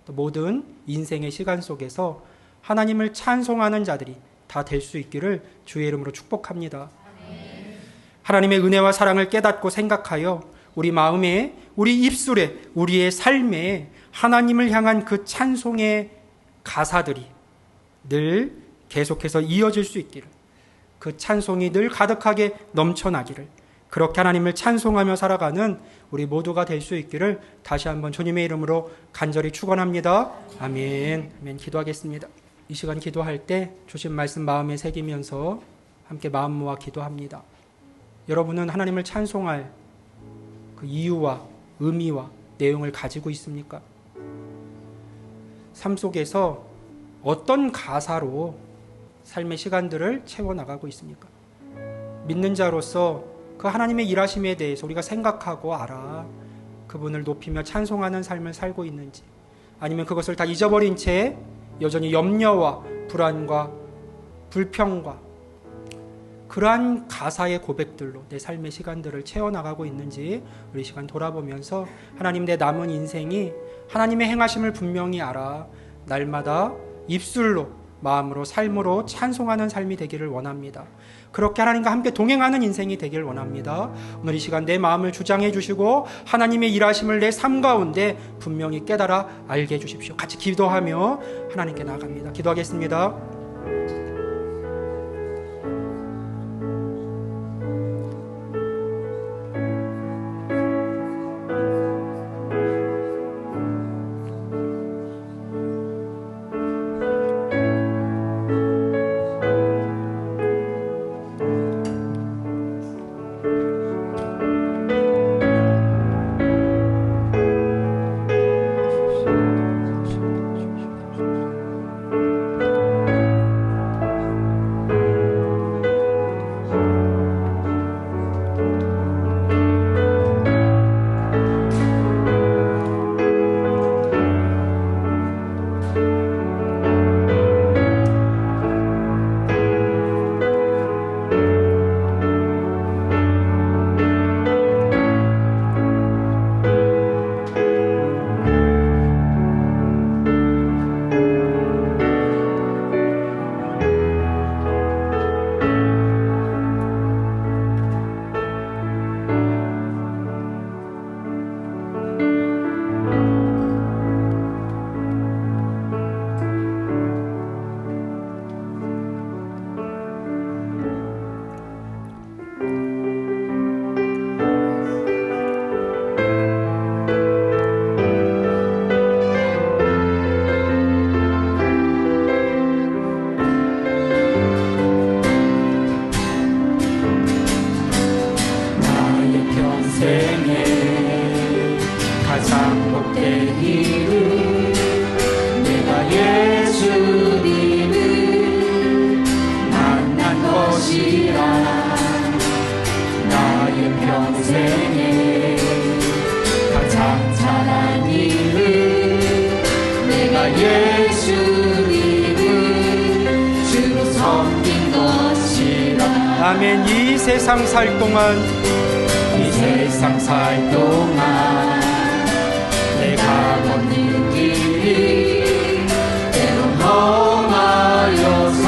또 모든 인생의 시간 속에서 하나님을 찬송하는 자들이 다 될 수 있기를 주의 이름으로 축복합니다. 하나님의 은혜와 사랑을 깨닫고 생각하여 우리 마음에, 우리 입술에, 우리의 삶에 하나님을 향한 그 찬송의 가사들이 늘 계속해서 이어질 수 있기를, 그 찬송이 늘 가득하게 넘쳐나기를, 그렇게 하나님을 찬송하며 살아가는 우리 모두가 될 수 있기를 다시 한번 주님의 이름으로 간절히 축원합니다. 아멘. 아멘. 기도하겠습니다. 이 시간 기도할 때 주신 말씀 마음에 새기면서 함께 마음 모아 기도합니다. 여러분은 하나님을 찬송할 그 이유와 의미와 내용을 가지고 있습니까? 삶 속에서 어떤 가사로 삶의 시간들을 채워나가고 있습니까? 믿는 자로서 그 하나님의 일하심에 대해서 우리가 생각하고 알아 그분을 높이며 찬송하는 삶을 살고 있는지, 아니면 그것을 다 잊어버린 채 여전히 염려와 불안과 불평과 그러한 가사의 고백들로 내 삶의 시간들을 채워나가고 있는지 우리 시간 돌아보면서 하나님, 내 남은 인생이 하나님의 행하심을 분명히 알아 날마다 입술로, 마음으로, 삶으로 찬송하는 삶이 되기를 원합니다. 그렇게 하나님과 함께 동행하는 인생이 되기를 원합니다. 오늘 이 시간 내 마음을 주장해 주시고 하나님의 일하심을 내 삶 가운데 분명히 깨달아 알게 해주십시오. 같이 기도하며 하나님께 나아갑니다. 기도하겠습니다. 아멘. 이 세상 살 동안 내가 걷는 길이 때론 험하여서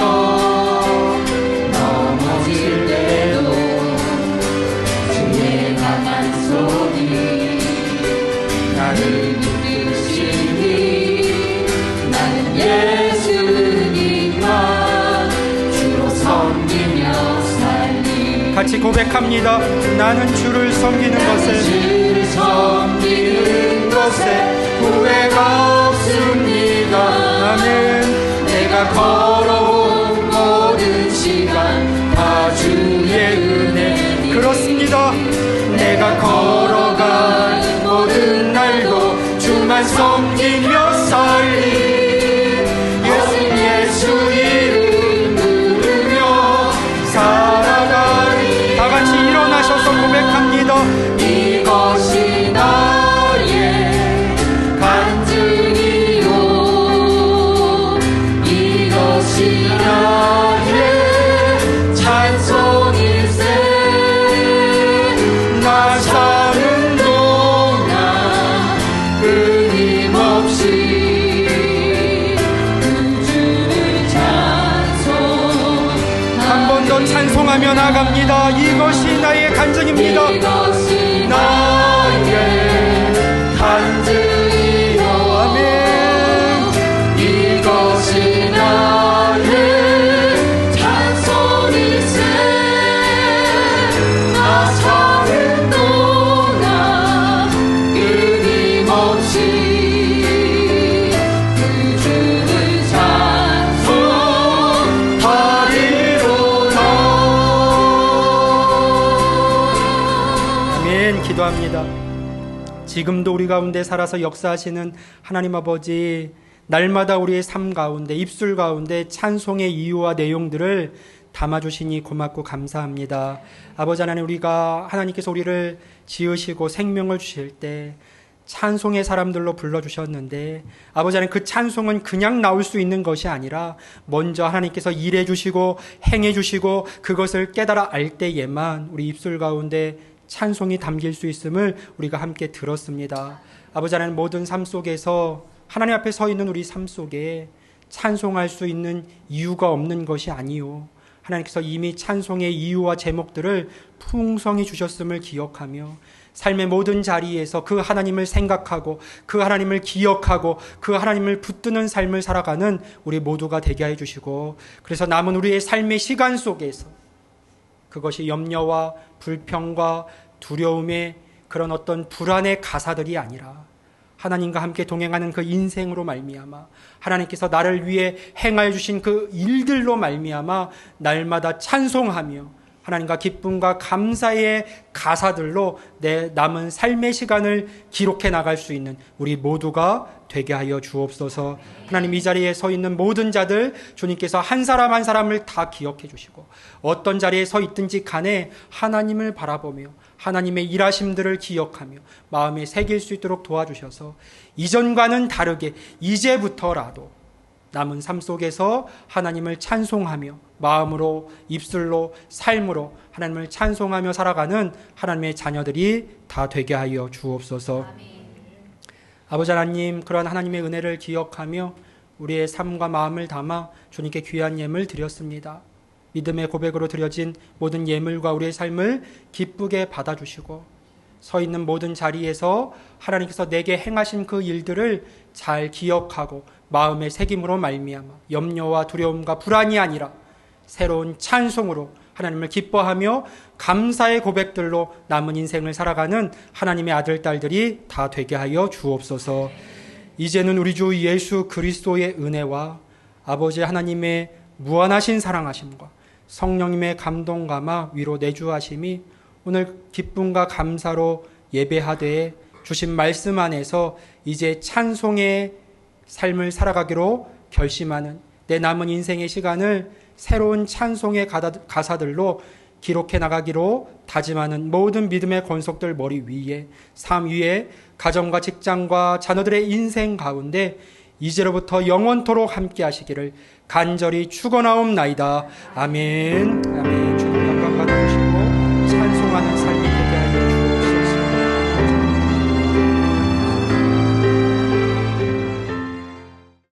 넘어질 때도 주의 강한 손이 나를 붙드시니 나는 예수님만 주로 섬기며 살리. 같이 고백합니다. 나는 주를 섬기는 것에 후회가 없습니다. 나는 내가 걸어온 모든 시간 다 주의 은혜. 그렇습니다. 내가 걸어간 모든 날도 주만 섬기며 살리. 예수 이름 부르며 살아가리. 다 같이 일어나셔서 고백합니다. 이것이 나의 간증이요 찬송하며 나갑니다. 이것이 나의 간증입니다. 이것이 나의 간증이요. 아멘. 이것이 나의 찬송일세. 나 사는 동안 끊임없이 그 주를 찬송하리로다. 아멘. 기도합니다. 지금도 우리 가운데 살아서 역사하시는 하나님 아버지, 날마다 우리의 삶 가운데, 입술 가운데 찬송의 이유와 내용들을 담아주시니 고맙고 감사합니다. 아버지 하나님, 우리가 하나님께서 우리를 지으시고 생명을 주실 때 찬송의 사람들로 불러주셨는데, 아버지 하나님, 그 찬송은 그냥 나올 수 있는 것이 아니라 먼저 하나님께서 일해 주시고 행해 주시고 그것을 깨달아 알 때에만 우리 입술 가운데 찬송이 담길 수 있음을 우리가 함께 들었습니다. 아버지 하나님, 모든 삶 속에서 하나님 앞에 서 있는 우리 삶 속에 찬송할 수 있는 이유가 없는 것이 아니요, 하나님께서 이미 찬송의 이유와 제목들을 풍성히 주셨음을 기억하며 삶의 모든 자리에서 그 하나님을 생각하고 그 하나님을 기억하고 그 하나님을 붙드는 삶을 살아가는 우리 모두가 되게 해 주시고, 그래서 남은 우리의 삶의 시간 속에서 그것이 염려와 불평과 두려움의 그런 어떤 불안의 가사들이 아니라 하나님과 함께 동행하는 그 인생으로 말미암아 하나님께서 나를 위해 행하여 주신 그 일들로 말미암아 날마다 찬송하며 하나님과 기쁨과 감사의 가사들로 내 남은 삶의 시간을 기록해 나갈 수 있는 우리 모두가 되게 하여 주옵소서. 하나님, 이 자리에 서 있는 모든 자들 주님께서 한 사람 한 사람을 다 기억해 주시고 어떤 자리에 서 있든지 간에 하나님을 바라보며 하나님의 일하심들을 기억하며 마음에 새길 수 있도록 도와주셔서 이전과는 다르게 이제부터라도 남은 삶 속에서 하나님을 찬송하며 마음으로, 입술로, 삶으로 하나님을 찬송하며 살아가는 하나님의 자녀들이 다 되게 하여 주옵소서. 아버지 하나님, 그러한 하나님의 은혜를 기억하며 우리의 삶과 마음을 담아 주님께 귀한 예물 드렸습니다. 믿음의 고백으로 드려진 모든 예물과 우리의 삶을 기쁘게 받아주시고 서 있는 모든 자리에서 하나님께서 내게 행하신 그 일들을 잘 기억하고 마음의 새김으로 말미암아 염려와 두려움과 불안이 아니라 새로운 찬송으로 하나님을 기뻐하며 감사의 고백들로 남은 인생을 살아가는 하나님의 아들, 딸들이 다 되게 하여 주옵소서. 이제는 우리 주 예수 그리스도의 은혜와 아버지 하나님의 무한하신 사랑하심과 성령님의 감동감화 위로 내주하심이 오늘 기쁨과 감사로 예배하되 주신 말씀 안에서 이제 찬송의 삶을 살아가기로 결심하는 내 남은 인생의 시간을 새로운 찬송의 가사들로 기록해 나가기로 다짐하는 모든 믿음의 권속들 머리 위에, 삶 위에, 가정과 직장과 자녀들의 인생 가운데 이제로부터 영원토록 함께 하시기를 간절히 축원하옵나이다. 아멘. 아멘.